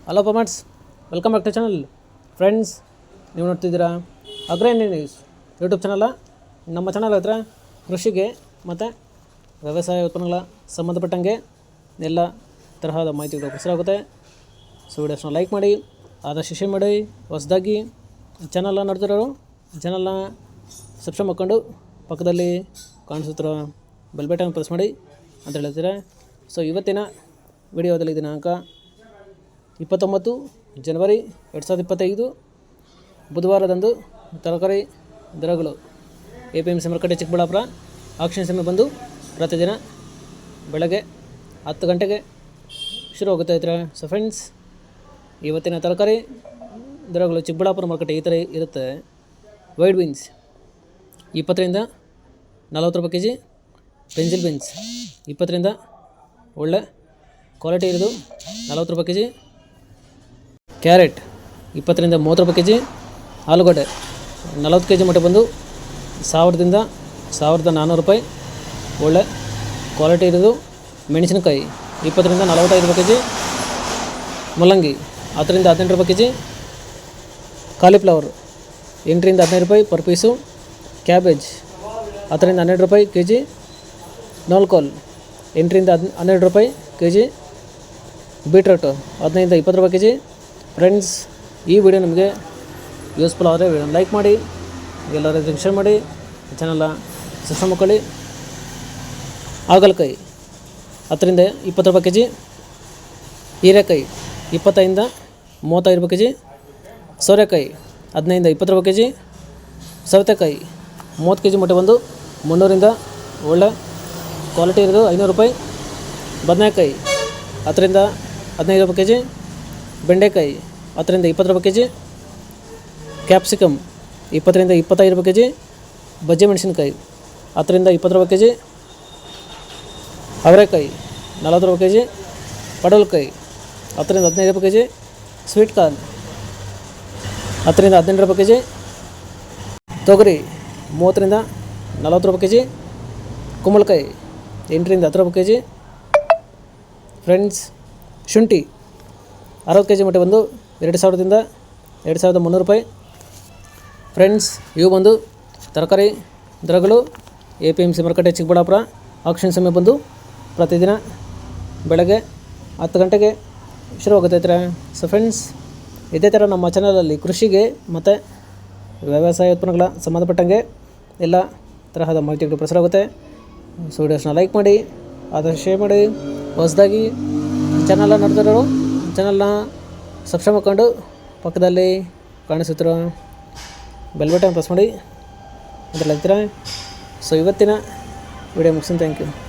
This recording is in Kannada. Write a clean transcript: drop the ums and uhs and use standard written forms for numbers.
Hello farmers, welcome back to channel. Friends, ನೀವು ನೋಡ್ತಿದ್ದೀರಾ agri Indian news YouTube channel. ನಮ್ಮ ಚಾನಲ್ ಹತ್ರ ಕೃಷಿಗೆ ಮತ್ತು ವ್ಯವಸಾಯ ಉತ್ಪನ್ನಗಳ ಸಂಬಂಧಪಟ್ಟಂಗೆ ಎಲ್ಲ ತರಹದ ಮಾಹಿತಿಗಳು ಪ್ರಸಾರವಾಗುತ್ತೆ. ಸೊ ವಿಡಿಯೋಸ್ನ ಲೈಕ್ ಮಾಡಿ, ಆದಷ್ಟು ಶೇರ್ ಮಾಡಿ. ಹೊಸದಾಗಿ ಚಾನಲ್ನ ನೋಡ್ತಿರೋರು ಚಾನಲ್ನ ಸಬ್ಸ್ಕ್ರೈಬ್ ಮಾಡ್ಕೊಂಡು ಪಕ್ಕದಲ್ಲಿ ಕಾಣಿಸುತ್ತಿರೋ ಬೆಲ್ ಬಟನ್ ಪ್ರೆಸ್ ಮಾಡಿ ಅಂತ ಹೇಳ್ತೀರಾ. ಸೊ ಇವತ್ತಿನ ವಿಡಿಯೋದಲ್ಲಿ ದಿನಾಂಕ 29 ಜನವರಿ 2025 ಬುಧವಾರದಂದು ತರಕಾರಿ ದರಗಳು APMC ಮಾರುಕಟ್ಟೆ ಚಿಕ್ಕಬಳ್ಳಾಪುರ ಆಕ್ಷನ್ ಸಮಯ ಬಂದು ಪ್ರತಿದಿನ ಬೆಳಗ್ಗೆ 10 ಗಂಟೆಗೆ ಶುರು ಆಗುತ್ತೆ ಇದ್ರೆ. ಸೊ ಫ್ರೆಂಡ್ಸ್, ಇವತ್ತಿನ ತರಕಾರಿ ದರಗಳು ಚಿಕ್ಕಬಳ್ಳಾಪುರ ಮಾರುಕಟ್ಟೆ ಈ ಥರ ಇರುತ್ತೆ. ವೈಟ್ ಬೀನ್ಸ್ 20 ರಿಂದ 40 ರೂಪಾಯಿ kg, ಪೆನ್ಸಿಲ್ ಬೀನ್ಸ್ 20 ರಿಂದ ಒಳ್ಳೆ ಕ್ವಾಲಿಟಿ ಇರೋದು 40 ರೂಪಾಯಿ kg, ಕ್ಯಾರೆಟ್ 20 ರಿಂದ 30 ರೂಪಾಯಿ kg, ಆಲೂಗಡ್ಡೆ 40 kg ಮಟ್ಟ ಬಂದು 1000 ರಿಂದ 1400 ರೂಪಾಯಿ ಒಳ್ಳೆ ಕ್ವಾಲಿಟಿ ಇರೋದು. ಮೆಣಸಿನಕಾಯಿ 20 ರಿಂದ 45 ರೂಪಾಯಿ kg, ಮೂಲಂಗಿ 10 ರಿಂದ 18 ರೂಪಾಯಿ kg, ಕಾಲಿಫ್ಲವರ್ 8 ರಿಂದ 15 ರೂಪಾಯಿ ಪರ್ ಪೀಸು, ಕ್ಯಾಬೇಜ್ 10 ರಿಂದ 12 ರೂಪಾಯಿ kg, ನೋಲ್ಕೋಲ್ 8 ರಿಂದ 12 ರೂಪಾಯಿ kg, ಬೀಟ್ರೂಟು 15 ರಿಂದ 20 ರೂಪಾಯಿ kg. ಫ್ರೆಂಡ್ಸ್, ಈ ವಿಡಿಯೋ ನಿಮಗೆ ಯೂಸ್ಫುಲ್ ಆದರೆ ವಿಡಿಯೋನ ಲೈಕ್ ಮಾಡಿ, ಎಲ್ಲರಿಗೂ ಶೇರ್ ಮಾಡಿ, ಚಾನಲ್ನ ಸಬ್ಸ್ಕ್ರೈಬ್ ಮಾಡ್ಕೊಳ್ಳಿ. ಹಾಗಲಕಾಯಿ 10 ರಿಂದ 20 ರೂಪಾಯಿ kg, ಹೀರೆಕಾಯಿ 25 ರಿಂದ 35 ರೂಪಾಯಿ kg, ಸೋರೆಕಾಯಿ 15 ರಿಂದ 20 ರೂಪಾಯಿ kg, ಸೌತೆಕಾಯಿ 30 kg ಮಟ್ಟ ಬಂದು 300 ರಿಂದ ಒಳ್ಳೆ ಕ್ವಾಲಿಟಿ ಇರೋದು 500 ರೂಪಾಯಿ, ಬದನೆಕಾಯಿ 10 ರಿಂದ 15 ರೂಪಾಯಿ kg, ಬೆಂಡೆಕಾಯಿ 10 ರಿಂದ 20 ರೂಪಾಯಿ kg, ಕ್ಯಾಪ್ಸಿಕಮ್ 20 ರಿಂದ 25 ರೂಪಾಯಿ kg, ಬಜ್ಜೆ ಮೆಣಸಿನಕಾಯಿ 10 ರಿಂದ 20 ರೂಪಾಯಿ kg, ಅವರೆಕಾಯಿ 40 ರೂಪಾಯಿ kg, ಪಡವಲಕಾಯಿ 10 ರಿಂದ 15 ರೂಪಾಯಿ kg, ಸ್ವೀಟ್ ಕಾರ್ನ್ 10 ರಿಂದ 18 ರೂಪಾಯಿ kg, ತೊಗರಿ 30 ರಿಂದ 40 ರೂಪಾಯಿ kg, ಕುಂಬಳಕಾಯಿ 8 ರಿಂದ 10 ರೂಪಾಯಿ kg. ಫ್ರೆಂಡ್ಸ್, ಶುಂಠಿ 60 kg ಮಟ್ಟ ಬಂದು 2000 ರಿಂದ 2300 ರೂಪಾಯಿ. ಫ್ರೆಂಡ್ಸ್, ಇವು ಬಂದು ತರಕಾರಿ ದರಗಳು APMC ಮಾರುಕಟ್ಟೆ ಚಿಕ್ಕಬಳ್ಳಾಪುರ ಆಕ್ಷನ್ ಸಮಯ ಬಂದು ಪ್ರತಿದಿನ ಬೆಳಗ್ಗೆ 10 ಗಂಟೆಗೆ ಶುರುವಾಗುತ್ತೈತೆ. ಸೊ ಫ್ರೆಂಡ್ಸ್, ಇದೇ ಥರ ನಮ್ಮ ಚಾನಲಲ್ಲಿ ಕೃಷಿಗೆ ಮತ್ತು ವ್ಯವಸಾಯ ಉತ್ಪನ್ನಗಳ ಸಂಬಂಧಪಟ್ಟಂಗೆ ಎಲ್ಲ ತರಹದ ಮಾಹಿತಿಗಳು ಪ್ರಸಾರವಾಗುತ್ತೆ. ಸೊ ವಿಡಿಯೋಸ್ನ ಲೈಕ್ ಮಾಡಿ, ಆದಷ್ಟು ಶೇರ್ ಮಾಡಿ. ಹೊಸದಾಗಿ ಚಾನಲ್ನ ನೋಡ್ತಿರೋರು ಚಾನಲ್ನ ಸಬ್ಸ್ಕ್ರೈಬ್ ಮಾಡ್ಕೊಂಡು ಪಕ್ಕದಲ್ಲಿ ಕಾಣಿಸುತ್ತಿರೋ ಬೆಲ್ ಬಟನ್ ಪ್ರೆಸ್ ಮಾಡಿ ಅದರಲ್ಲಿ ಹೇಳ್ತೀರಾ. ಸೊ ಇವತ್ತಿನ ವಿಡಿಯೋ ಮುಗಿಸ್ತೀನಿ. Thank you.